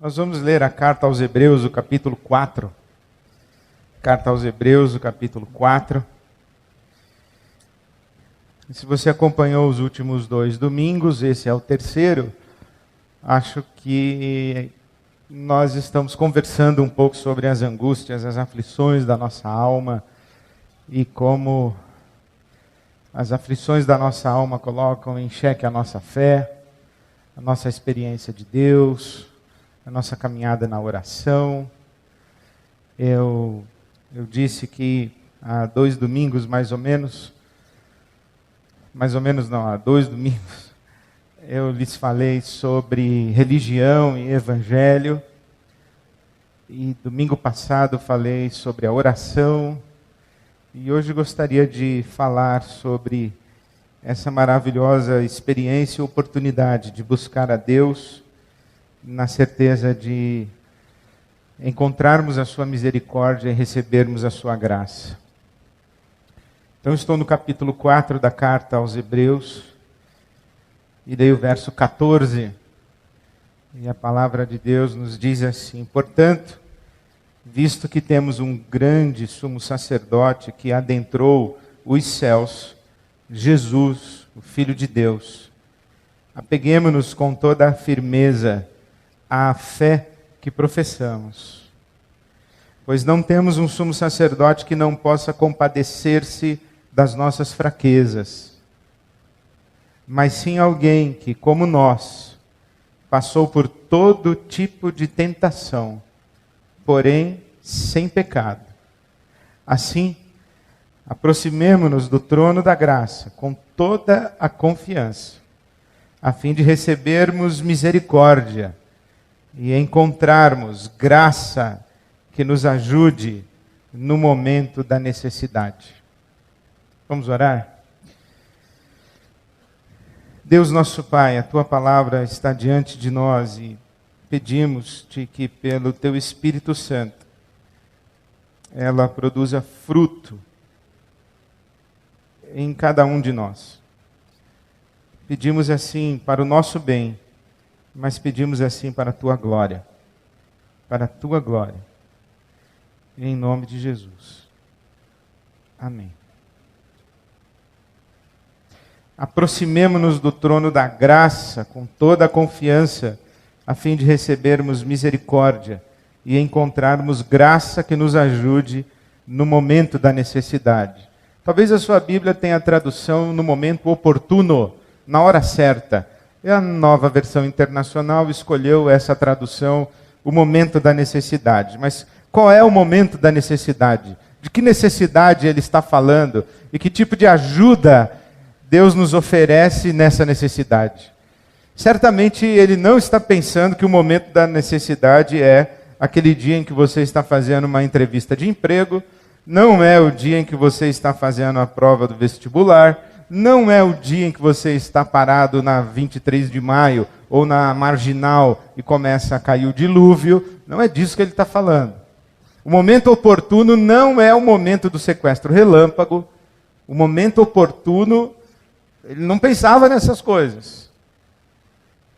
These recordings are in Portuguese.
Nós vamos ler a carta aos Hebreus, o capítulo 4. Carta aos Hebreus, o capítulo 4. E se você acompanhou os últimos 2 domingos, esse é o terceiro, acho que nós estamos conversando um pouco sobre as angústias, as aflições da nossa alma e como as aflições da nossa alma colocam em xeque a nossa fé, a nossa experiência de Deus, a nossa caminhada na oração. Eu disse que há 2 domingos, mais ou menos não, há 2 domingos, eu lhes falei sobre religião e evangelho. E domingo passado falei sobre a oração. E hoje gostaria de falar sobre essa maravilhosa experiência e oportunidade de buscar a Deus na certeza de encontrarmos a sua misericórdia e recebermos a sua graça. Então estou no capítulo 4 da carta aos Hebreus, e daí o verso 14, e a palavra de Deus nos diz assim: portanto, visto que temos um grande sumo sacerdote que adentrou os céus, Jesus, o Filho de Deus, apeguemo-nos com toda a firmeza à fé que professamos. Pois não temos um sumo sacerdote que não possa compadecer-se das nossas fraquezas, mas sim alguém que, como nós, passou por todo tipo de tentação, porém sem pecado. Assim, aproximemo-nos do trono da graça com toda a confiança, a fim de recebermos misericórdia e encontrarmos graça que nos ajude no momento da necessidade. Vamos orar? Deus nosso Pai, a Tua palavra está diante de nós e pedimos-te que pelo Teu Espírito Santo ela produza fruto em cada um de nós. Pedimos assim para o nosso bem, mas pedimos assim para a Tua glória. Para a Tua glória. Em nome de Jesus. Amém. Aproximemo-nos do trono da graça com toda a confiança, a fim de recebermos misericórdia e encontrarmos graça que nos ajude no momento da necessidade. Talvez a sua Bíblia tenha a tradução no momento oportuno, na hora certa. E a Nova Versão Internacional escolheu essa tradução, o momento da necessidade. Mas qual é o momento da necessidade? De que necessidade ele está falando? E que tipo de ajuda Deus nos oferece nessa necessidade? Certamente ele não está pensando que o momento da necessidade é aquele dia em que você está fazendo uma entrevista de emprego, não é o dia em que você está fazendo a prova do vestibular, não é o dia em que você está parado na 23 de maio ou na Marginal e começa a cair o dilúvio. Não é disso que ele está falando. O momento oportuno não é o momento do sequestro relâmpago. O momento oportuno, ele não pensava nessas coisas.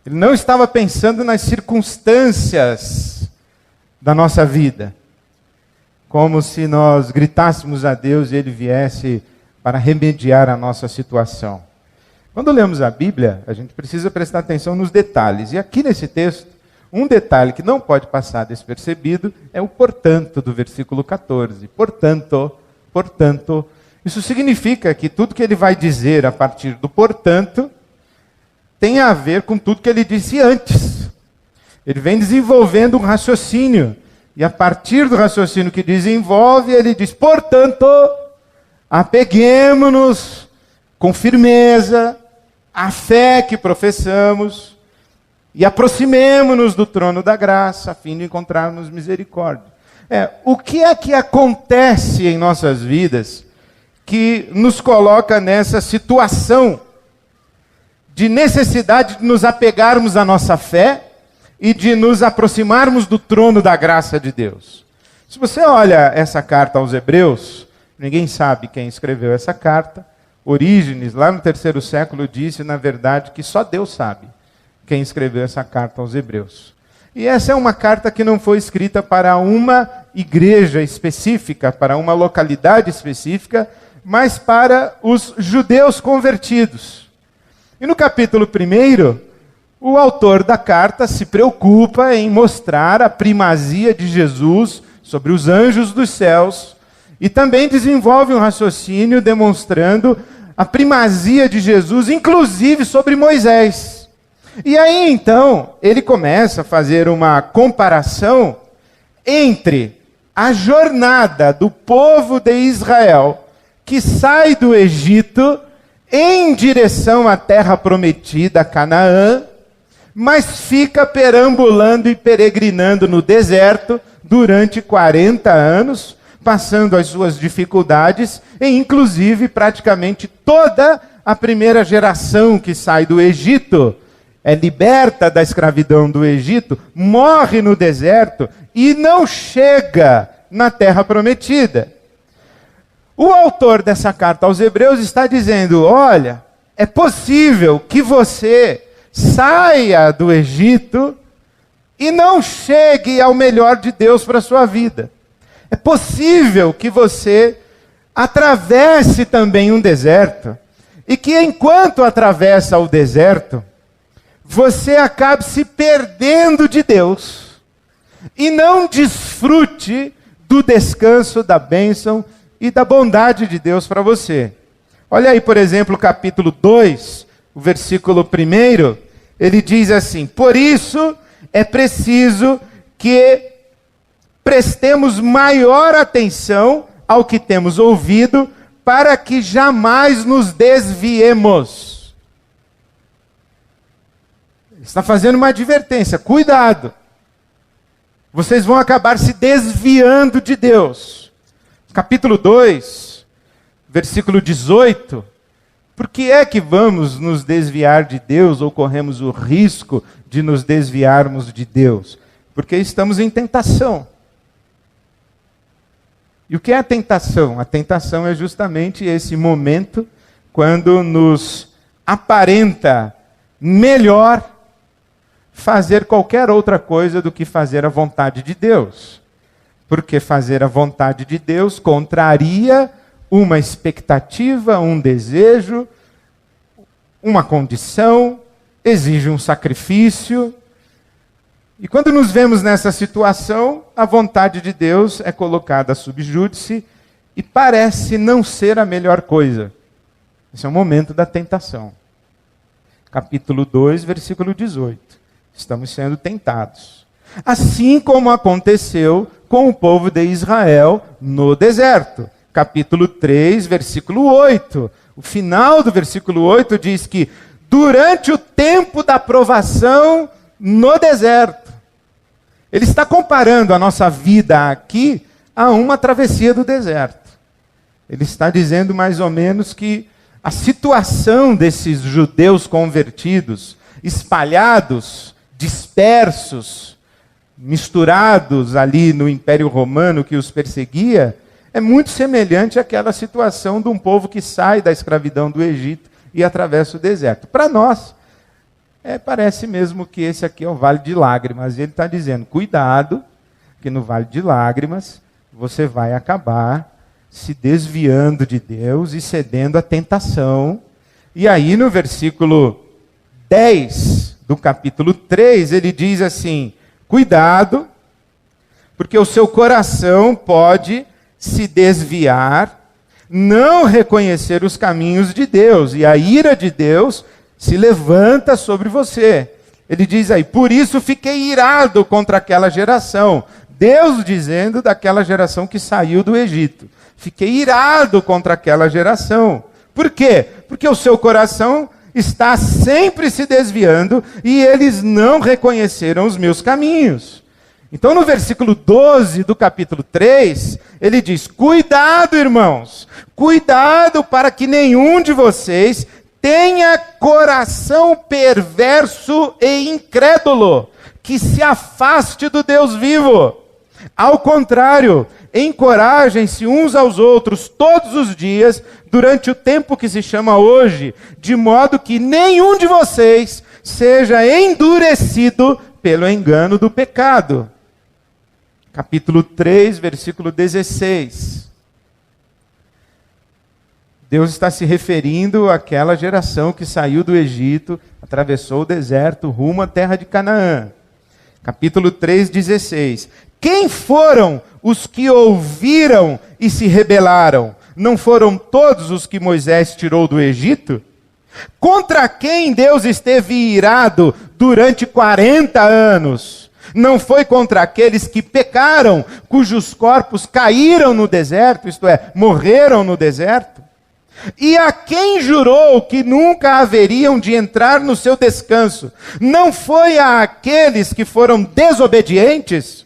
Ele não estava pensando nas circunstâncias da nossa vida. Como se nós gritássemos a Deus e Ele viesse para remediar a nossa situação. Quando lemos a Bíblia, a gente precisa prestar atenção nos detalhes. E aqui nesse texto, um detalhe que não pode passar despercebido é o portanto do versículo 14. Portanto, isso significa que tudo que ele vai dizer a partir do portanto tem a ver com tudo que ele disse antes. Ele vem desenvolvendo um raciocínio. E a partir do raciocínio que desenvolve, ele diz: portanto, apeguemo-nos com firmeza à fé que professamos e aproximemo-nos do trono da graça, a fim de encontrarmos misericórdia. O que é que acontece em nossas vidas que nos coloca nessa situação de necessidade de nos apegarmos à nossa fé e de nos aproximarmos do trono da graça de Deus? Se você olha essa carta aos Hebreus, ninguém sabe quem escreveu essa carta. Orígenes, lá no 3º século, disse, na verdade, que só Deus sabe quem escreveu essa carta aos Hebreus. E essa é uma carta que não foi escrita para uma igreja específica, para uma localidade específica, mas para os judeus convertidos. E no capítulo 1, o autor da carta se preocupa em mostrar a primazia de Jesus sobre os anjos dos céus e também desenvolve um raciocínio demonstrando a primazia de Jesus, inclusive sobre Moisés. E aí, então, ele começa a fazer uma comparação entre a jornada do povo de Israel, que sai do Egito em direção à terra prometida, Canaã, mas fica perambulando e peregrinando no deserto durante 40 anos, passando as suas dificuldades, e inclusive praticamente toda a primeira geração que sai do Egito, é liberta da escravidão do Egito, morre no deserto e não chega na terra prometida. O autor dessa carta aos Hebreus está dizendo, olha, é possível que você saia do Egito e não chegue ao melhor de Deus para a sua vida. É possível que você atravesse também um deserto e que enquanto atravessa o deserto, você acabe se perdendo de Deus e não desfrute do descanso, da bênção e da bondade de Deus para você. Olha aí, por exemplo, o capítulo 2, o versículo 1, ele diz assim: por isso é preciso que prestemos maior atenção ao que temos ouvido, para que jamais nos desviemos. Está fazendo uma advertência, cuidado. Vocês vão acabar se desviando de Deus. Capítulo 2, versículo 18. Por que é que vamos nos desviar de Deus, ou corremos o risco de nos desviarmos de Deus? Porque estamos em tentação. E o que é a tentação? A tentação é justamente esse momento quando nos aparenta melhor fazer qualquer outra coisa do que fazer a vontade de Deus. Porque fazer a vontade de Deus contraria uma expectativa, um desejo, uma condição, exige um sacrifício. E quando nos vemos nessa situação, a vontade de Deus é colocada sob júdice e parece não ser a melhor coisa. Esse é o momento da tentação. Capítulo 2, versículo 18. Estamos sendo tentados. Assim como aconteceu com o povo de Israel no deserto. Capítulo 3, versículo 8. O final do versículo 8 diz que durante o tempo da provação no deserto. Ele está comparando a nossa vida aqui a uma travessia do deserto. Ele está dizendo mais ou menos que a situação desses judeus convertidos, espalhados, dispersos, misturados ali no Império Romano que os perseguia, é muito semelhante àquela situação de um povo que sai da escravidão do Egito e atravessa o deserto. Para nós, parece mesmo que esse aqui é o Vale de Lágrimas. E ele está dizendo, cuidado, que no Vale de Lágrimas você vai acabar se desviando de Deus e cedendo à tentação. E aí no versículo 10 do capítulo 3, ele diz assim, cuidado, porque o seu coração pode se desviar, não reconhecer os caminhos de Deus, e a ira de Deus se levanta sobre você. Ele diz aí, por isso fiquei irado contra aquela geração. Deus dizendo daquela geração que saiu do Egito. Fiquei irado contra aquela geração. Por quê? Porque o seu coração está sempre se desviando e eles não reconheceram os meus caminhos. Então no versículo 12 do capítulo 3, ele diz, cuidado, irmãos, cuidado para que nenhum de vocês tenha coração perverso e incrédulo, que se afaste do Deus vivo. Ao contrário, encorajem-se uns aos outros todos os dias, durante o tempo que se chama hoje, de modo que nenhum de vocês seja endurecido pelo engano do pecado. Capítulo 3, versículo 16. Deus está se referindo àquela geração que saiu do Egito, atravessou o deserto, rumo à terra de Canaã. Capítulo 3, 16. Quem foram os que ouviram e se rebelaram? Não foram todos os que Moisés tirou do Egito? Contra quem Deus esteve irado durante 40 anos? Não foi contra aqueles que pecaram, cujos corpos caíram no deserto, isto é, morreram no deserto? E a quem jurou que nunca haveriam de entrar no seu descanso? Não foi a aqueles que foram desobedientes?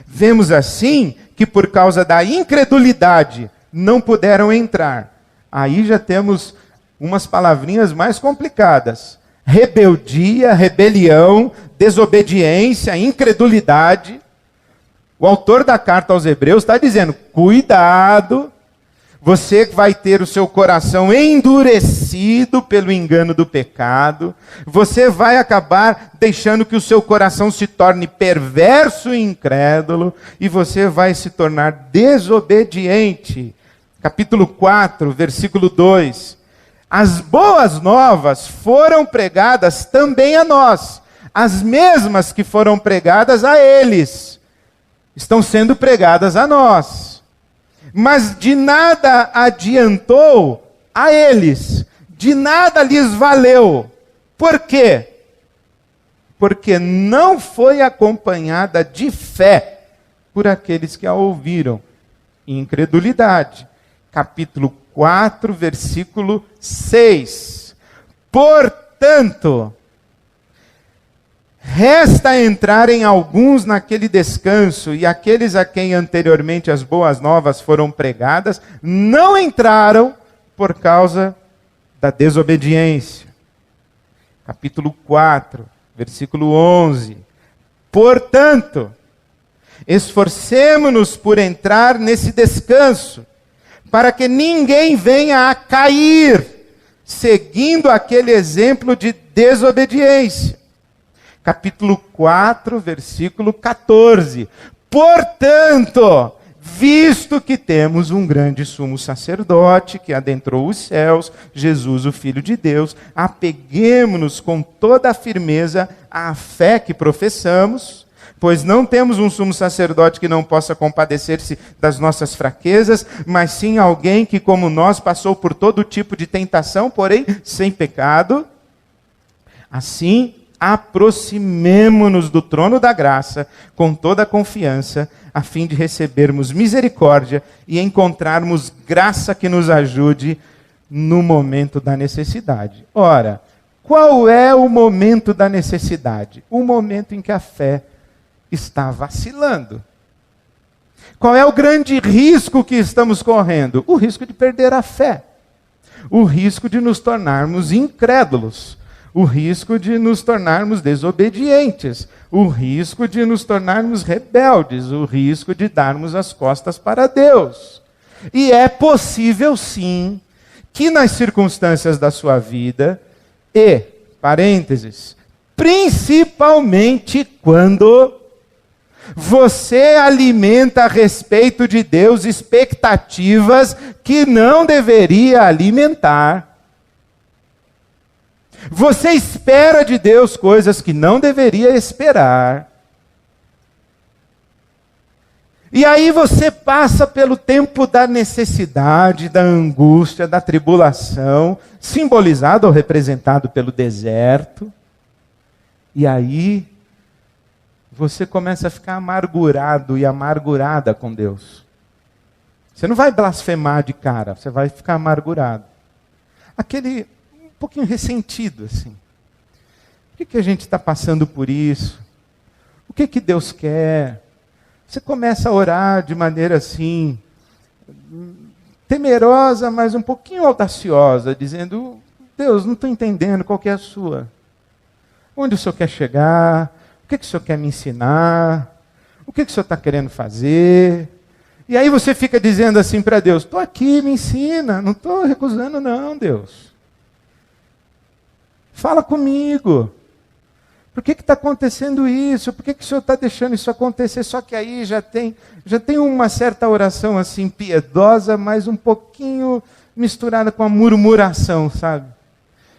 Vemos assim que por causa da incredulidade não puderam entrar. Aí já temos umas palavrinhas mais complicadas. Rebeldia, rebelião, desobediência, incredulidade. O autor da carta aos Hebreus está dizendo, cuidado, você vai ter o seu coração endurecido pelo engano do pecado, você vai acabar deixando que o seu coração se torne perverso e incrédulo, e você vai se tornar desobediente. Capítulo 4, versículo 2. As boas novas foram pregadas também a nós, as mesmas que foram pregadas a eles, estão sendo pregadas a nós. Mas de nada adiantou a eles, de nada lhes valeu. Por quê? Porque não foi acompanhada de fé por aqueles que a ouviram. Incredulidade. Capítulo 4, versículo 6. Portanto, resta entrarem alguns naquele descanso, e aqueles a quem anteriormente as boas novas foram pregadas, não entraram por causa da desobediência. Capítulo 4, versículo 11. Portanto, esforcemo-nos por entrar nesse descanso, para que ninguém venha a cair, seguindo aquele exemplo de desobediência. Capítulo 4, versículo 14. Portanto, visto que temos um grande sumo sacerdote que adentrou os céus, Jesus, o Filho de Deus, apeguemo-nos com toda a firmeza à fé que professamos, pois não temos um sumo sacerdote que não possa compadecer-se das nossas fraquezas, mas sim alguém que, como nós, passou por todo tipo de tentação, porém sem pecado. Assim, aproximemo-nos do trono da graça com toda a confiança, a fim de recebermos misericórdia e encontrarmos graça que nos ajude no momento da necessidade. Ora, qual é o momento da necessidade? O momento em que a fé está vacilando. Qual é o grande risco que estamos correndo? O risco de perder a fé. O risco de nos tornarmos incrédulos. O risco de nos tornarmos desobedientes, o risco de nos tornarmos rebeldes, o risco de darmos as costas para Deus. E é possível sim, que nas circunstâncias da sua vida, parênteses, principalmente quando você alimenta a respeito de Deus expectativas que não deveria alimentar, você espera de Deus coisas que não deveria esperar. E aí você passa pelo tempo da necessidade, da angústia, da tribulação, simbolizado ou representado pelo deserto. E aí você começa a ficar amargurado e amargurada com Deus. Você não vai blasfemar de cara, você vai ficar amargurado. Aquele um pouquinho ressentido, assim. Por que a gente está passando por isso? O que Deus quer? Você começa a orar de maneira assim, temerosa, mas um pouquinho audaciosa, dizendo, Deus, não estou entendendo qual que é a sua. Onde o Senhor quer chegar? O que o Senhor quer me ensinar? O que o Senhor está querendo fazer? E aí você fica dizendo assim para Deus, estou aqui, me ensina, não estou recusando não, Deus. Fala comigo. Por que está acontecendo isso? Por que o Senhor está deixando isso acontecer? Só que aí já tem uma certa oração assim piedosa, mas um pouquinho misturada com a murmuração, sabe?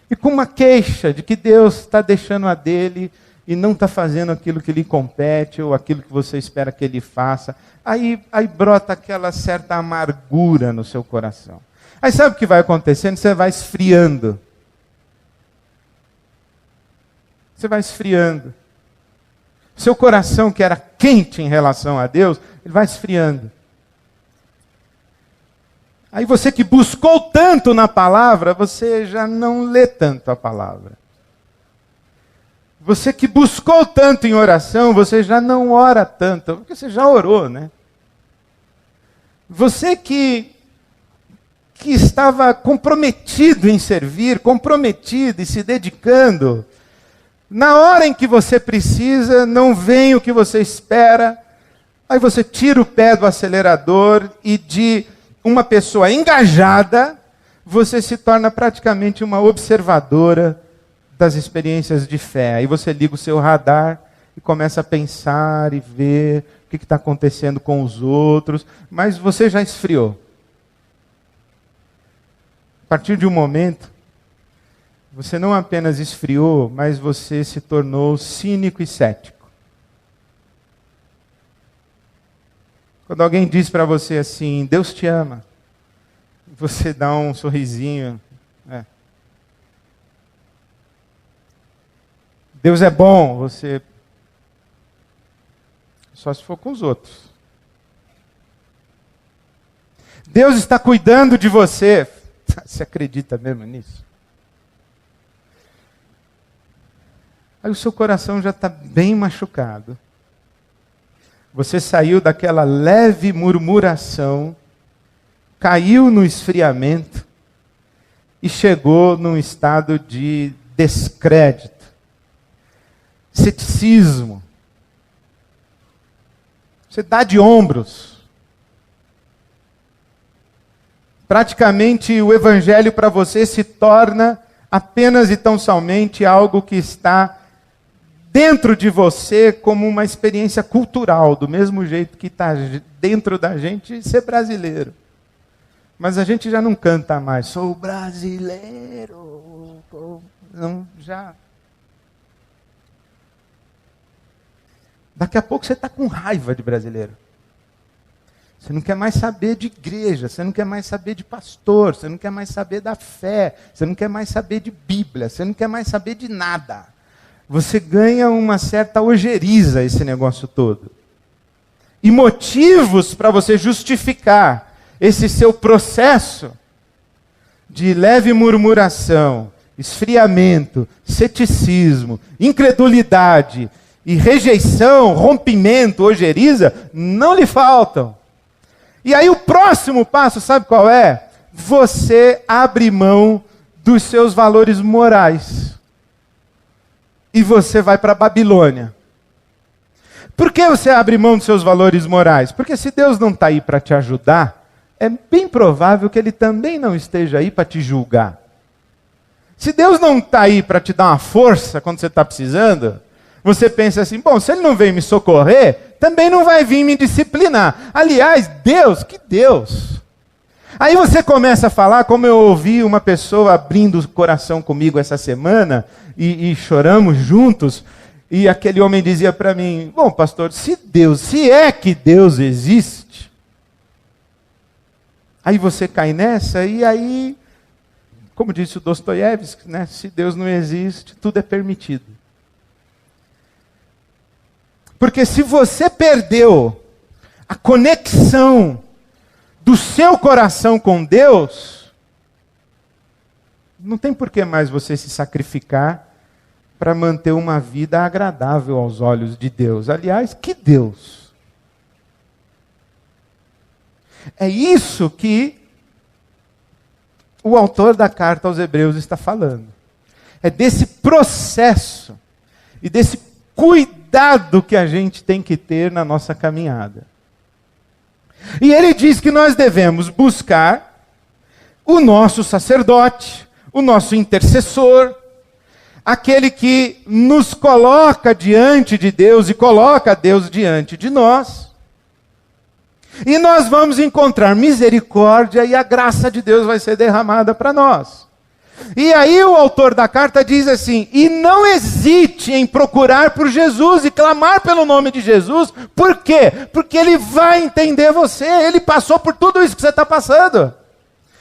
E com uma queixa de que Deus está deixando a dele e não está fazendo aquilo que lhe compete ou aquilo que você espera que ele faça. Aí brota aquela certa amargura no seu coração. Aí sabe o que vai acontecendo? Você vai esfriando. Você vai esfriando. Seu coração, que era quente em relação a Deus, ele vai esfriando. Aí você que buscou tanto na palavra, você já não lê tanto a palavra. Você que buscou tanto em oração, você já não ora tanto, porque você já orou, né? Você que estava comprometido em servir, comprometido e se dedicando, na hora em que você precisa, não vem o que você espera, aí você tira o pé do acelerador e de uma pessoa engajada, você se torna praticamente uma observadora das experiências de fé. Aí você liga o seu radar e começa a pensar e ver o que está acontecendo com os outros, mas você já esfriou. A partir de um momento, você não apenas esfriou, mas você se tornou cínico e cético. Quando alguém diz para você assim, Deus te ama, você dá um sorrisinho. Deus é bom, você... Só se for com os outros. Deus está cuidando de você. Você acredita mesmo nisso? Aí o seu coração já está bem machucado. Você saiu daquela leve murmuração, caiu no esfriamento e chegou num estado de descrédito, ceticismo. Você dá de ombros. Praticamente o evangelho para você se torna apenas e tão somente algo que está dentro de você como uma experiência cultural, do mesmo jeito que está dentro da gente ser brasileiro. Mas a gente já não canta mais, sou brasileiro. Não, já. Daqui a pouco você está com raiva de brasileiro. Você não quer mais saber de igreja, você não quer mais saber de pastor, você não quer mais saber da fé, você não quer mais saber de Bíblia, você não quer mais saber de nada. Você ganha uma certa ojeriza esse negócio todo. E motivos para você justificar esse seu processo de leve murmuração, esfriamento, ceticismo, incredulidade e rejeição, rompimento, ojeriza, não lhe faltam. E aí o próximo passo, sabe qual é? Você abre mão dos seus valores morais. E você vai para a Babilônia. Por que você abre mão dos seus valores morais? Porque se Deus não está aí para te ajudar, é bem provável que Ele também não esteja aí para te julgar. Se Deus não está aí para te dar uma força quando você está precisando, você pensa assim, bom, se Ele não vem me socorrer, também não vai vir me disciplinar. Aliás, Deus, que Deus! Aí você começa a falar, como eu ouvi uma pessoa abrindo o coração comigo essa semana, e choramos juntos, e aquele homem dizia para mim, bom pastor, se é que Deus existe, aí você cai nessa, e aí, como disse o Dostoiévski, né, se Deus não existe, tudo é permitido. Porque se você perdeu a conexão do seu coração com Deus, não tem por que mais você se sacrificar para manter uma vida agradável aos olhos de Deus. Aliás, que Deus? É isso que o autor da carta aos Hebreus está falando. É desse processo e desse cuidado que a gente tem que ter na nossa caminhada. E ele diz que nós devemos buscar o nosso sacerdote, o nosso intercessor, aquele que nos coloca diante de Deus e coloca Deus diante de nós. E nós vamos encontrar misericórdia e a graça de Deus vai ser derramada para nós. E aí o autor da carta diz assim: e não hesite em procurar por Jesus e clamar pelo nome de Jesus. Por quê? Porque Ele vai entender você. Ele passou por tudo isso que você está passando.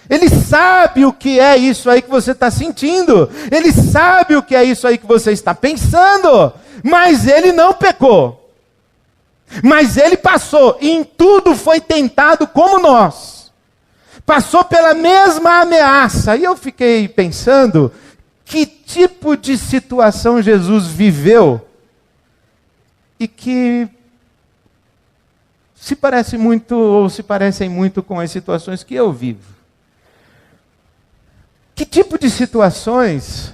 Ele sabe o que é isso aí que você está sentindo. Ele sabe o que é isso aí que você está pensando. Mas Ele não pecou. Mas Ele passou, e em tudo foi tentado como nós. Passou pela mesma ameaça. E eu fiquei pensando, que tipo de situação Jesus viveu e que se parece muito, ou se parecem muito com as situações que eu vivo. Que tipo de situações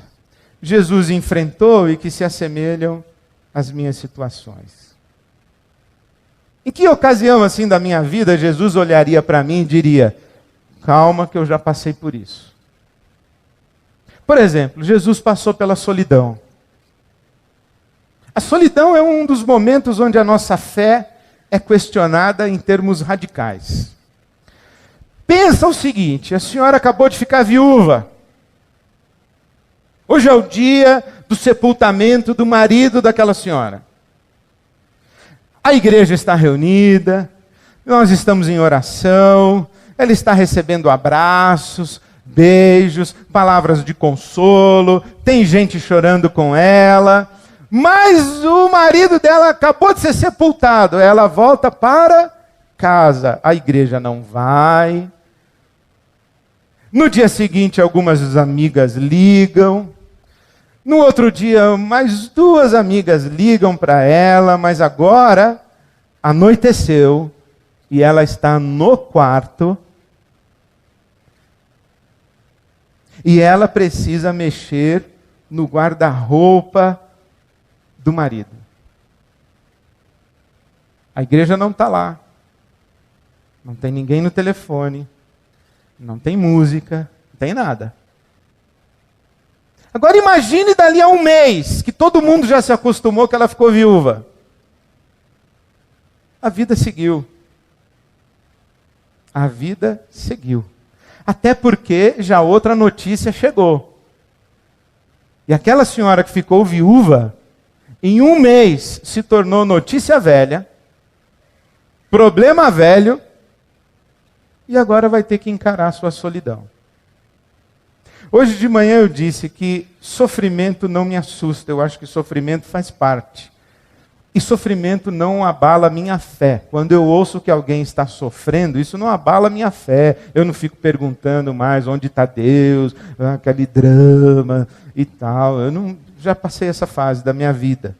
Jesus enfrentou e que se assemelham às minhas situações? Em que ocasião assim da minha vida Jesus olharia para mim e diria: calma que eu já passei por isso. Por exemplo, Jesus passou pela solidão. A solidão é um dos momentos onde a nossa fé é questionada em termos radicais. Pensa o seguinte: a senhora acabou de ficar viúva. Hoje é o dia do sepultamento do marido daquela senhora. A igreja está reunida, nós estamos em oração, ela está recebendo abraços, beijos, palavras de consolo, tem gente chorando com ela, mas o marido dela acabou de ser sepultado, ela volta para casa, a igreja não vai. No dia seguinte, algumas amigas ligam. No outro dia, mais 2 amigas ligam para ela, mas agora anoiteceu e ela está no quarto. E ela precisa mexer no guarda-roupa do marido. A igreja não está lá. Não tem ninguém no telefone. Não tem música. Não tem nada. Agora imagine dali a 1 mês, que todo mundo já se acostumou que ela ficou viúva. A vida seguiu. A vida seguiu. Até porque já outra notícia chegou. E aquela senhora que ficou viúva, em 1 mês se tornou notícia velha, problema velho, e agora vai ter que encarar a sua solidão. Hoje de manhã eu disse que sofrimento não me assusta, eu acho que sofrimento faz parte. E sofrimento não abala a minha fé. Quando eu ouço que alguém está sofrendo, isso não abala a minha fé. Eu não fico perguntando mais onde está Deus, aquele drama e tal. Já passei essa fase da minha vida.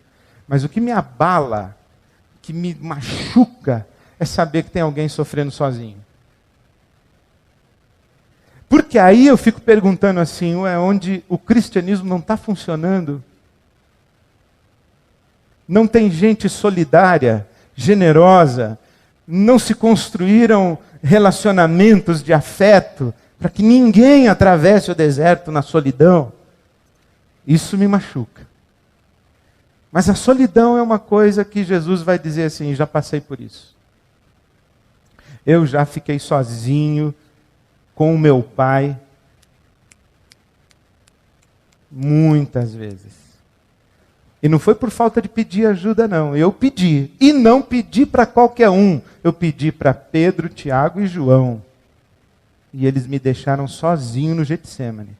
Mas o que me abala, que me machuca, é saber que tem alguém sofrendo sozinho. Porque aí eu fico perguntando assim, onde o cristianismo não está funcionando? Não tem gente solidária, generosa, não se construíram relacionamentos de afeto para que ninguém atravesse o deserto na solidão. Isso me machuca. Mas a solidão é uma coisa que Jesus vai dizer assim: já passei por isso. Eu já fiquei sozinho com o meu pai muitas vezes. E não foi por falta de pedir ajuda, não. Eu pedi. E não pedi para qualquer um. Eu pedi para Pedro, Tiago e João. E eles me deixaram sozinho no Getsemane.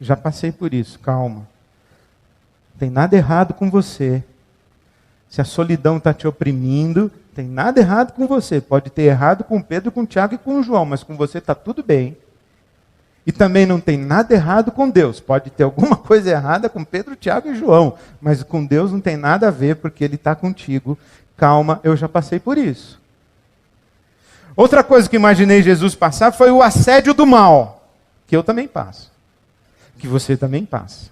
Já passei por isso, calma. Não tem nada errado com você. Se a solidão está te oprimindo, tem nada errado com você. Pode ter errado com Pedro, com Tiago e com João, mas com você está tudo bem. E também não tem nada errado com Deus. Pode ter alguma coisa errada com Pedro, Tiago e João, mas com Deus não tem nada a ver, porque Ele está contigo. Calma, eu já passei por isso. Outra coisa que imaginei Jesus passar foi o assédio do mal, que eu também passo, que você também passa.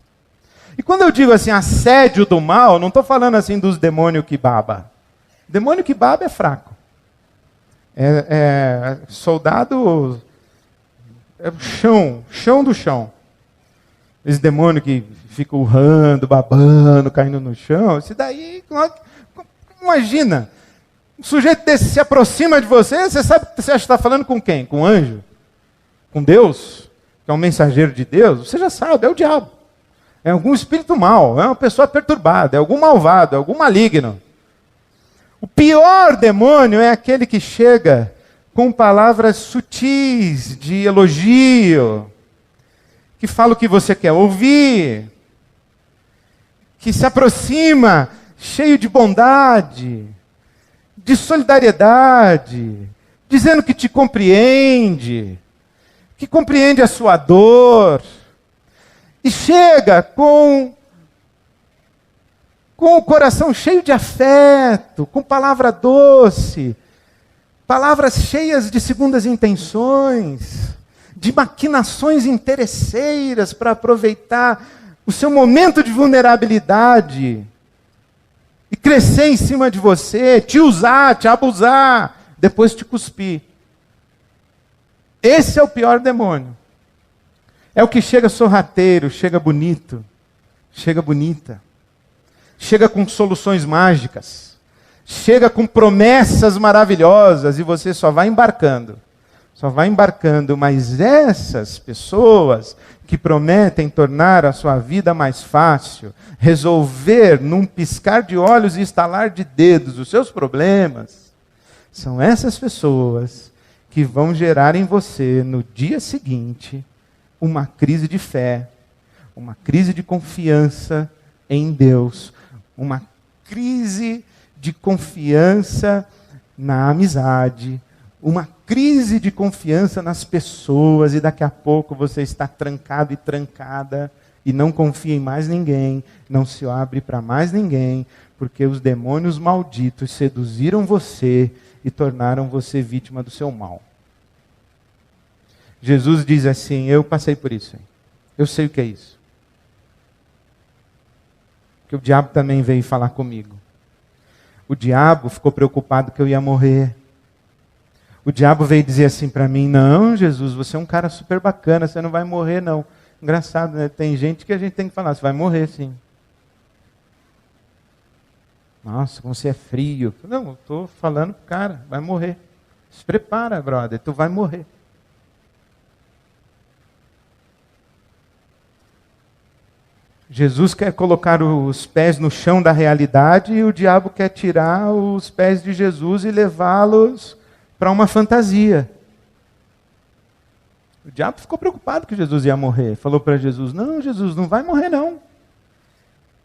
E quando eu digo assim, assédio do mal, não estou falando assim dos demônios que baba. Demônio que baba é fraco. Soldado, é chão do chão. Esse demônio que fica urrando, babando, caindo no chão, esse daí, imagina, um sujeito desse se aproxima de você, você sabe, você acha que está falando com quem? Com um anjo? Com Deus? Que é um mensageiro de Deus? Você já sabe, é o diabo. É algum espírito mau, é uma pessoa perturbada, é algum malvado, é algum maligno. O pior demônio é aquele que chega com palavras sutis de elogio, que fala o que você quer ouvir, que se aproxima cheio de bondade, de solidariedade, dizendo que te compreende, que compreende a sua dor, e chega com o coração cheio de afeto, com palavra doce, palavras cheias de segundas intenções, de maquinações interesseiras para aproveitar o seu momento de vulnerabilidade e crescer em cima de você, te usar, te abusar, depois te cuspir. Esse é o pior demônio. É o que chega sorrateiro, chega bonito, chega bonita, chega com soluções mágicas, chega com promessas maravilhosas e você só vai embarcando. Só vai embarcando, mas essas pessoas que prometem tornar a sua vida mais fácil, resolver num piscar de olhos e estalar de dedos os seus problemas, são essas pessoas que vão gerar em você, no dia seguinte, uma crise de fé, uma crise de confiança em Deus, uma crise de confiança na amizade, uma crise de confiança nas pessoas, e daqui a pouco você está trancado e trancada, e não confia em mais ninguém, não se abre para mais ninguém, porque os demônios malditos seduziram você e tornaram você vítima do seu mal. Jesus diz assim: eu passei por isso, eu sei o que é isso. Porque o diabo também veio falar comigo. O diabo ficou preocupado que eu ia morrer. O diabo veio dizer assim para mim: não, Jesus, você é um cara super bacana, você não vai morrer não. Engraçado, né? Tem gente que a gente tem que falar: você vai morrer sim. Nossa, como você é frio. Não, eu estou falando pro cara, vai morrer. Se prepara, brother, tu vai morrer. Jesus quer colocar os pés no chão da realidade e o diabo quer tirar os pés de Jesus e levá-los para uma fantasia. O diabo ficou preocupado que Jesus ia morrer. Falou para Jesus: não, Jesus, não vai morrer não.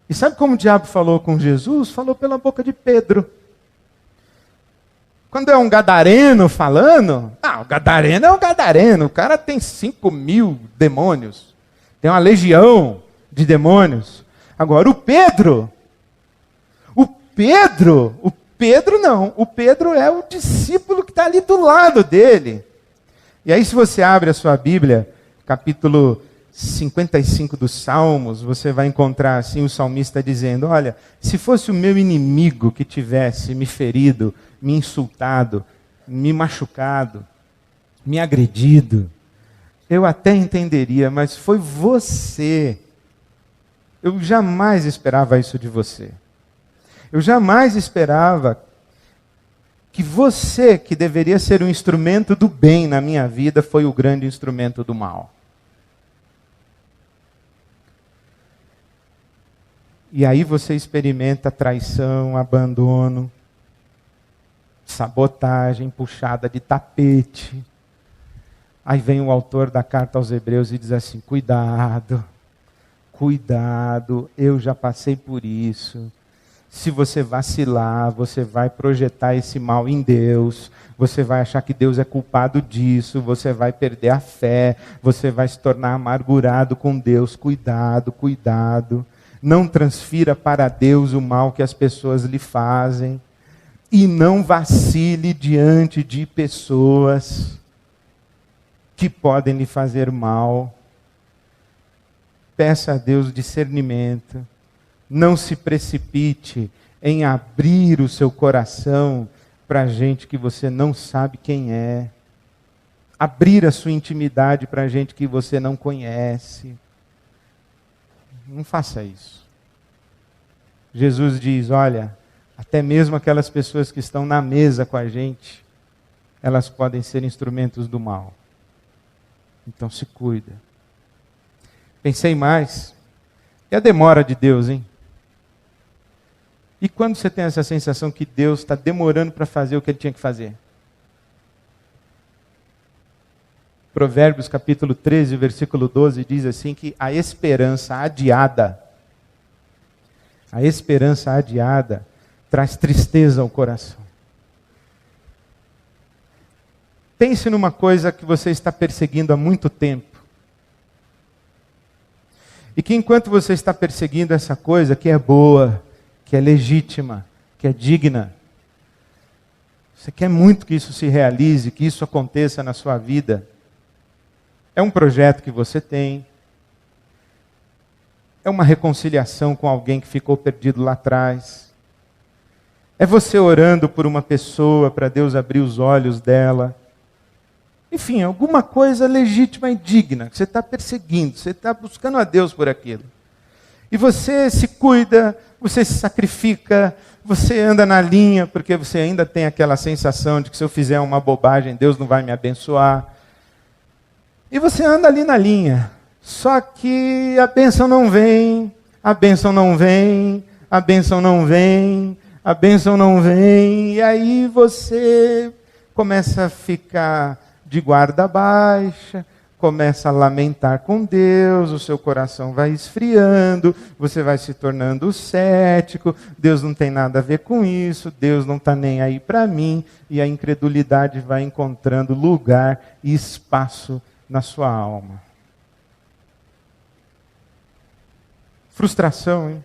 E sabe como o diabo falou com Jesus? Falou pela boca de Pedro. Quando é um gadareno falando, o gadareno é um gadareno. O cara tem 5.000 demônios. Tem uma legião de demônios. Agora o Pedro não. O Pedro é o discípulo que está ali do lado dele. E aí, se você abre a sua Bíblia, capítulo 55 dos Salmos, você vai encontrar assim o salmista dizendo: olha, se fosse o meu inimigo que tivesse me ferido, me insultado, me machucado, me agredido, eu até entenderia, mas foi você. Eu jamais esperava isso de você. Eu jamais esperava que você, que deveria ser um instrumento do bem na minha vida, foi o grande instrumento do mal. E aí você experimenta traição, abandono, sabotagem, puxada de tapete. Aí vem o autor da carta aos Hebreus e diz assim: cuidado, eu já passei por isso. Se você vacilar, você vai projetar esse mal em Deus, você vai achar que Deus é culpado disso, você vai perder a fé, você vai se tornar amargurado com Deus. Cuidado. Não transfira para Deus o mal que as pessoas lhe fazem. E não vacile diante de pessoas que podem lhe fazer mal. Peça a Deus discernimento. Não se precipite em abrir o seu coração para gente que você não sabe quem é. Abrir a sua intimidade para gente que você não conhece. Não faça isso. Jesus diz, olha, até mesmo aquelas pessoas que estão na mesa com a gente, elas podem ser instrumentos do mal. Então se cuida. Pensei mais. E a demora de Deus, hein? E quando você tem essa sensação que Deus está demorando para fazer o que Ele tinha que fazer? Provérbios capítulo 13, versículo 12, diz assim que a esperança adiada traz tristeza ao coração. Pense numa coisa que você está perseguindo há muito tempo. E que enquanto você está perseguindo essa coisa que é boa, que é legítima, que é digna, você quer muito que isso se realize, que isso aconteça na sua vida. É um projeto que você tem. É uma reconciliação com alguém que ficou perdido lá atrás. É você orando por uma pessoa para Deus abrir os olhos dela. Enfim, alguma coisa legítima e digna que você está perseguindo, você está buscando a Deus por aquilo. E você se cuida, você se sacrifica, você anda na linha, porque você ainda tem aquela sensação de que se eu fizer uma bobagem, Deus não vai me abençoar. E você anda ali na linha. Só que a bênção não vem, a bênção não vem, a bênção não vem, a bênção não vem. E aí você começa a ficar de guarda baixa, começa a lamentar com Deus, o seu coração vai esfriando, você vai se tornando cético, Deus não tem nada a ver com isso, Deus não está nem aí para mim, e a incredulidade vai encontrando lugar e espaço na sua alma. Frustração, hein?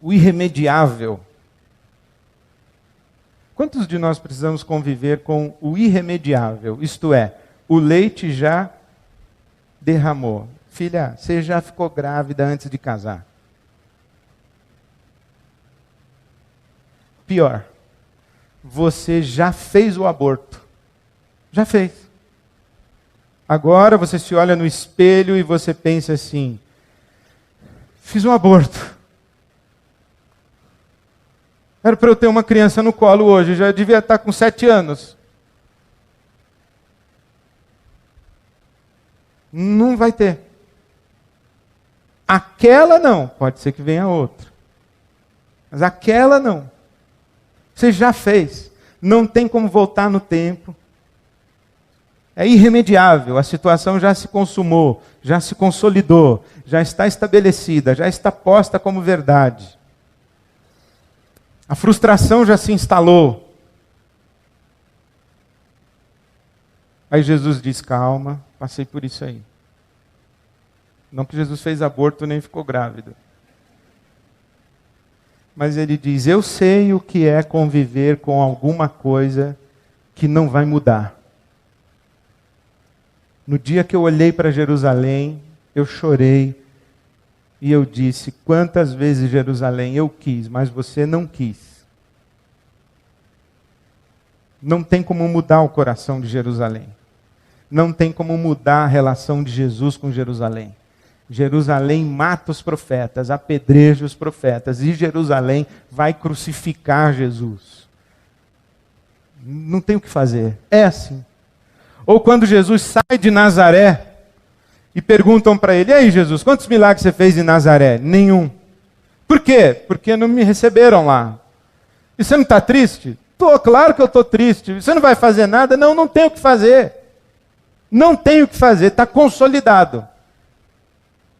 O irremediável. Quantos de nós precisamos conviver com o irremediável? Isto é, o leite já derramou. Filha, você já ficou grávida antes de casar. Pior, você já fez o aborto. Já fez. Agora você se olha no espelho e você pensa assim, fiz um aborto. Era para eu ter uma criança no colo hoje, já devia estar com 7 anos. Não vai ter. Aquela não, pode ser que venha outra. Mas aquela não. Você já fez. Não tem como voltar no tempo. É irremediável, a situação já se consumou, já se consolidou, já está estabelecida, já está posta como verdade. A frustração já se instalou. Aí Jesus diz, calma, passei por isso aí. Não que Jesus fez aborto nem ficou grávido. Mas ele diz, eu sei o que é conviver com alguma coisa que não vai mudar. No dia que eu olhei para Jerusalém, eu chorei. E eu disse, quantas vezes Jerusalém eu quis, mas você não quis. Não tem como mudar o coração de Jerusalém. Não tem como mudar a relação de Jesus com Jerusalém. Jerusalém mata os profetas, apedreja os profetas, e Jerusalém vai crucificar Jesus. Não tem o que fazer. É assim. Ou quando Jesus sai de Nazaré, e perguntam para ele, e aí Jesus, quantos milagres você fez em Nazaré? Nenhum. Por quê? Porque não me receberam lá. E você não está triste? Estou, claro que eu estou triste. Você não vai fazer nada? Não, não tenho o que fazer. Não tenho o que fazer, está consolidado.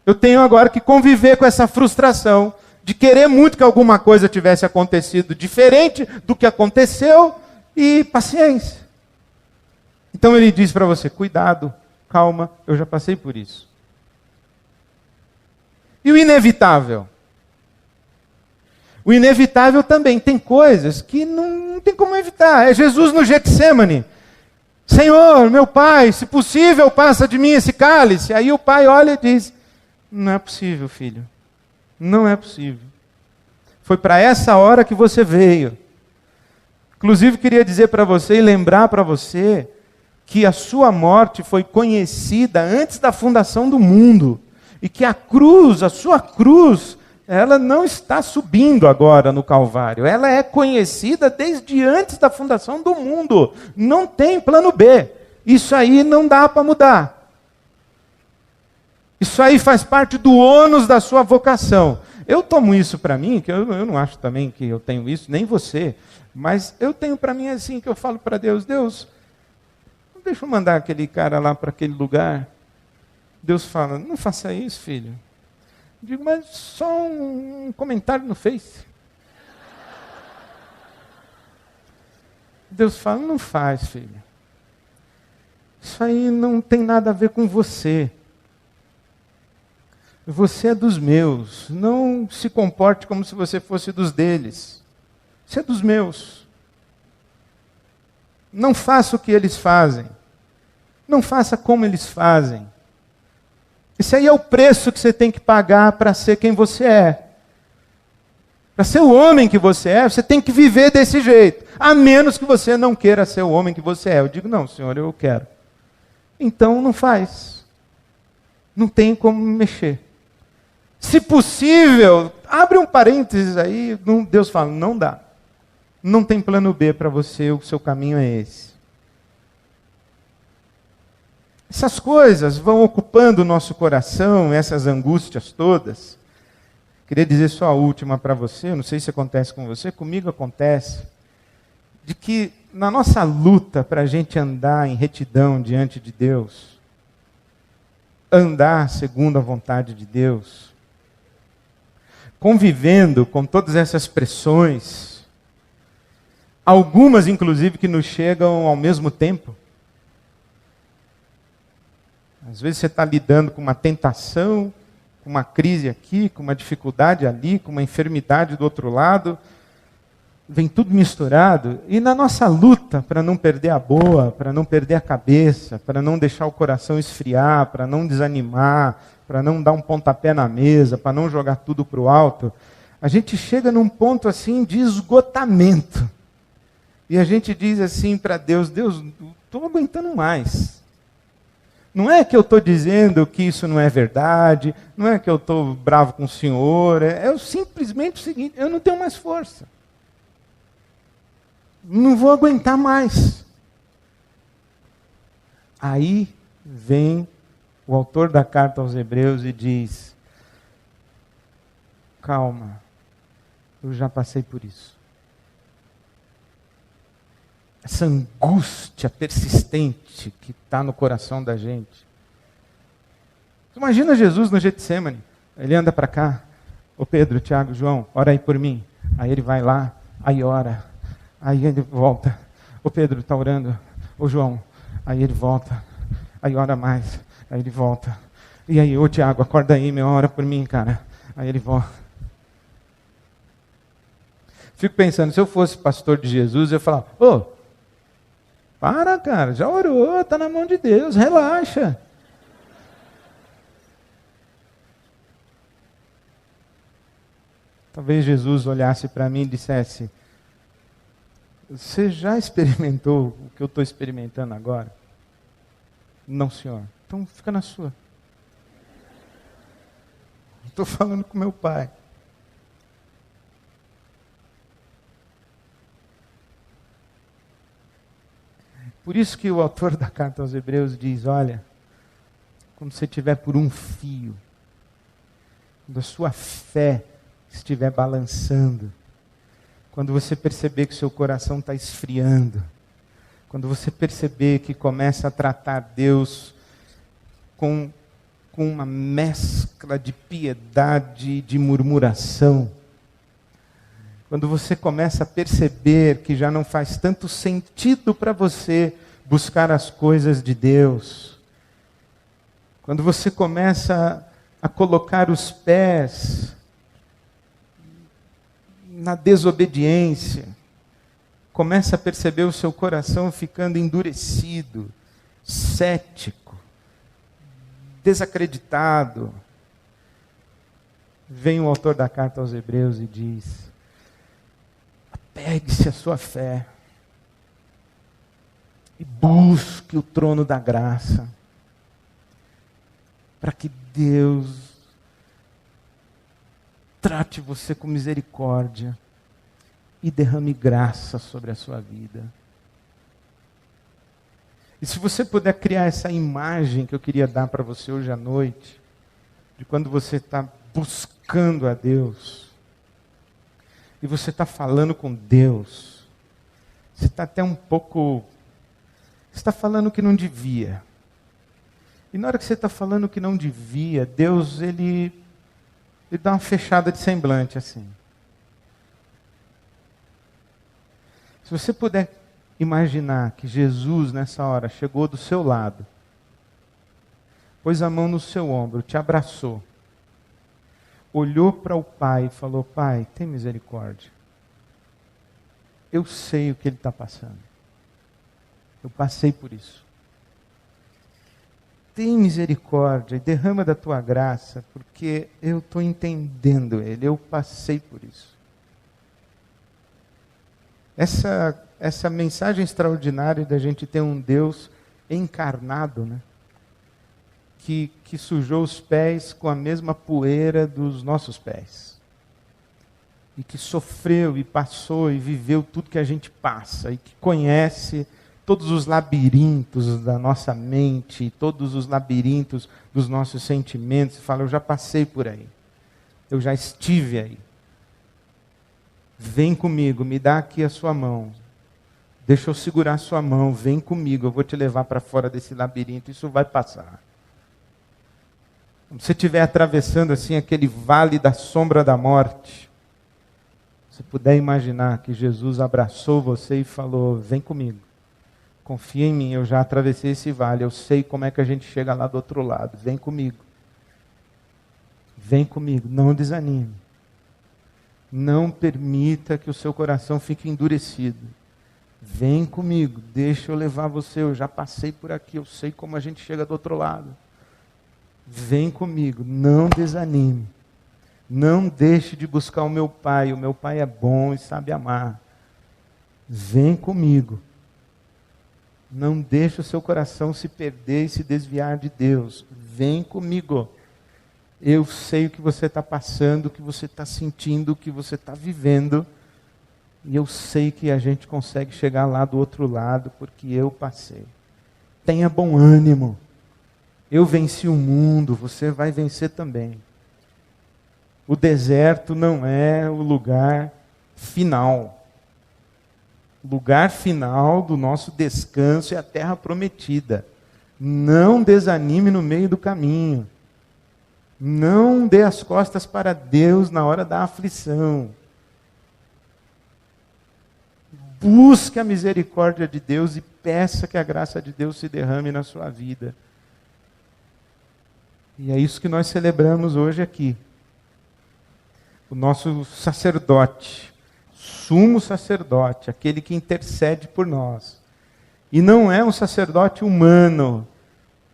Eu tenho agora que conviver com essa frustração de querer muito que alguma coisa tivesse acontecido diferente do que aconteceu e paciência. Então ele diz para você, cuidado. Calma, eu já passei por isso. E o inevitável? O inevitável também tem coisas que não tem como evitar. É Jesus no Getsêmani. Senhor, meu pai, se possível, passa de mim esse cálice. Aí o pai olha e diz, não é possível, filho. Não é possível. Foi para essa hora que você veio. Inclusive, queria dizer para você e lembrar para você que a sua morte foi conhecida antes da fundação do mundo. E que a cruz, a sua cruz, ela não está subindo agora no Calvário. Ela é conhecida desde antes da fundação do mundo. Não tem plano B. Isso aí não dá para mudar. Isso aí faz parte do ônus da sua vocação. Eu tomo isso para mim, que eu não acho também que eu tenho isso, nem você. Mas eu tenho para mim assim, que eu falo para Deus, Deus, deixa eu mandar aquele cara lá para aquele lugar. Deus fala, não faça isso, filho. Eu digo, mas só um comentário no Face. Deus fala, não faz, filho. Isso aí não tem nada a ver com você. Você é dos meus. Não se comporte como se você fosse dos deles. Você é dos meus. Não faça o que eles fazem. Não faça como eles fazem. Esse aí é o preço que você tem que pagar para ser quem você é. Para ser o homem que você é, você tem que viver desse jeito. A menos que você não queira ser o homem que você é. Eu digo, não, Senhor, eu quero. Então não faz. Não tem como mexer. Se possível, abre um parênteses aí, Deus fala, não dá. Não tem plano B para você, o seu caminho é esse. Essas coisas vão ocupando o nosso coração, essas angústias todas. Queria dizer só a última para você, não sei se acontece com você, comigo acontece, de que na nossa luta para a gente andar em retidão diante de Deus, andar segundo a vontade de Deus, convivendo com todas essas pressões, algumas inclusive que nos chegam ao mesmo tempo. Às vezes você está lidando com uma tentação, com uma crise aqui, com uma dificuldade ali, com uma enfermidade do outro lado. Vem tudo misturado. E na nossa luta para não perder a boa, para não perder a cabeça, para não deixar o coração esfriar, para não desanimar, para não dar um pontapé na mesa, para não jogar tudo para o alto, a gente chega num ponto assim de esgotamento. E a gente diz assim para Deus, Deus, não estou aguentando mais. Não é que eu estou dizendo que isso não é verdade, não é que eu estou bravo com o Senhor, é simplesmente o seguinte, eu não tenho mais força. Não vou aguentar mais. Aí vem o autor da carta aos Hebreus e diz, calma, eu já passei por isso. Essa angústia persistente que está no coração da gente. Imagina Jesus no Getsemane. Ele anda para cá. Ô Pedro, Tiago, João, ora aí por mim. Aí ele vai lá, aí ora. Aí ele volta. Ô Pedro, está orando. Ô João, aí ele volta. Aí ora mais. Aí ele volta. E aí, ô Tiago, acorda aí, meu, ora por mim, cara. Aí ele volta. Fico pensando, se eu fosse pastor de Jesus, eu ia falar, ô, para, cara, já orou, está na mão de Deus, relaxa. Talvez Jesus olhasse para mim e dissesse, você já experimentou o que eu estou experimentando agora? Não, Senhor. Então fica na sua. Estou falando com meu pai. Por isso que o autor da carta aos Hebreus diz, olha, quando você estiver por um fio, quando a sua fé estiver balançando, quando você perceber que o seu coração está esfriando, quando você perceber que começa a tratar Deus com uma mescla de piedade e de murmuração, quando você começa a perceber que já não faz tanto sentido para você buscar as coisas de Deus, quando você começa a colocar os pés na desobediência, começa a perceber o seu coração ficando endurecido, cético, desacreditado, vem o autor da carta aos Hebreus e diz, apegue-se à sua fé. E busque o trono da graça, para que Deus trate você com misericórdia e derrame graça sobre a sua vida. E se você puder criar essa imagem que eu queria dar para você hoje à noite, de quando você está buscando a Deus, e você está falando com Deus, você está até um pouco, você está falando que não devia. E na hora que você está falando que não devia, Deus, ele dá uma fechada de semblante assim. Se você puder imaginar que Jesus, nessa hora, chegou do seu lado, pôs a mão no seu ombro, te abraçou, olhou para o Pai e falou: Pai, tem misericórdia. Eu sei o que ele está passando. Eu passei por isso. Tem misericórdia e derrama da tua graça, porque eu estou entendendo ele, eu passei por isso. Essa mensagem extraordinária da gente ter um Deus encarnado, né? Que sujou os pés com a mesma poeira dos nossos pés. E que sofreu e passou e viveu tudo que a gente passa. E que conhece todos os labirintos da nossa mente, todos os labirintos dos nossos sentimentos. E fala: eu já passei por aí. Eu já estive aí. Vem comigo, me dá aqui a sua mão. Deixa eu segurar a sua mão, vem comigo, eu vou te levar para fora desse labirinto, isso vai passar. Quando você estiver atravessando assim aquele vale da sombra da morte, se puder imaginar que Jesus abraçou você e falou: vem comigo, confia em mim, eu já atravessei esse vale, eu sei como é que a gente chega lá do outro lado, vem comigo. Vem comigo, não desanime. Não permita que o seu coração fique endurecido. Vem comigo, deixa eu levar você, eu já passei por aqui, eu sei como a gente chega do outro lado. Vem comigo, não desanime. Não deixe de buscar o meu Pai é bom e sabe amar. Vem comigo. Não deixe o seu coração se perder e se desviar de Deus. Vem comigo. Eu sei o que você está passando, o que você está sentindo, o que você está vivendo. E eu sei que a gente consegue chegar lá do outro lado, porque eu passei. Tenha bom ânimo. Eu venci o mundo, você vai vencer também. O deserto não é o lugar final. O lugar final do nosso descanso é a terra prometida. Não desanime no meio do caminho. Não dê as costas para Deus na hora da aflição. Busque a misericórdia de Deus e peça que a graça de Deus se derrame na sua vida. E é isso que nós celebramos hoje aqui. O nosso sacerdote, sumo sacerdote, aquele que intercede por nós. E não é um sacerdote humano.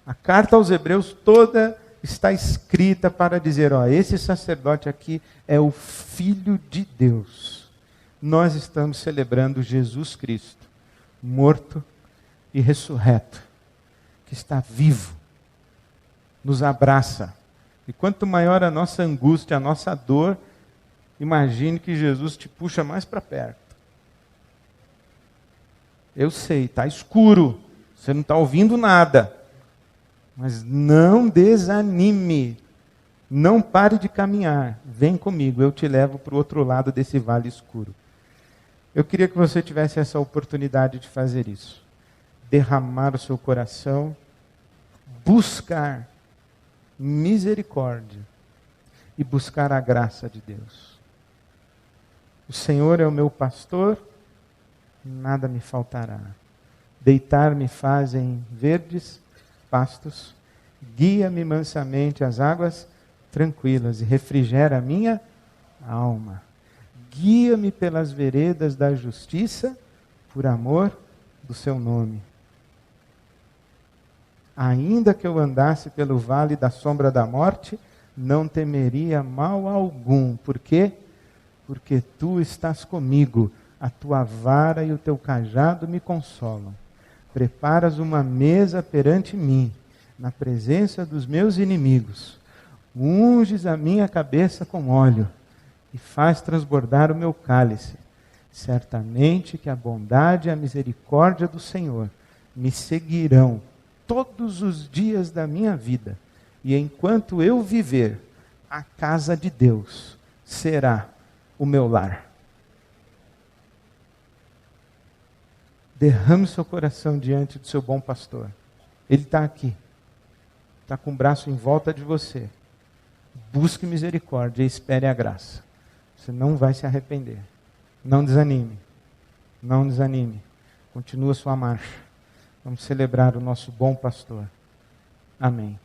A carta aos Hebreus toda está escrita para dizer: esse sacerdote aqui é o Filho de Deus. Nós estamos celebrando Jesus Cristo, morto e ressurreto, que está vivo, nos abraça. E quanto maior a nossa angústia, a nossa dor, imagine que Jesus te puxa mais para perto. Eu sei, está escuro, você não está ouvindo nada, mas não desanime, não pare de caminhar, vem comigo, eu te levo para o outro lado desse vale escuro. Eu queria que você tivesse essa oportunidade de fazer isso. Derramar o seu coração, buscar misericórdia e buscar a graça de Deus. O Senhor é o meu pastor, nada me faltará. Deitar-me faz em verdes pastos, guia-me mansamente às águas tranquilas e refrigera a minha alma. Guia-me pelas veredas da justiça, por amor do seu nome. Ainda que eu andasse pelo vale da sombra da morte, não temeria mal algum. Por quê? Porque tu estás comigo, a tua vara e o teu cajado me consolam. Preparas uma mesa perante mim, na presença dos meus inimigos. Unges a minha cabeça com óleo e faz transbordar o meu cálice. Certamente que a bondade e a misericórdia do Senhor me seguirão todos os dias da minha vida. E enquanto eu viver, a casa de Deus será o meu lar. Derrame seu coração diante do seu bom pastor. Ele está aqui. Está com o braço em volta de você. Busque misericórdia e espere a graça. Você não vai se arrepender. Não desanime. Não desanime. Continua sua marcha. Vamos celebrar o nosso bom pastor. Amém.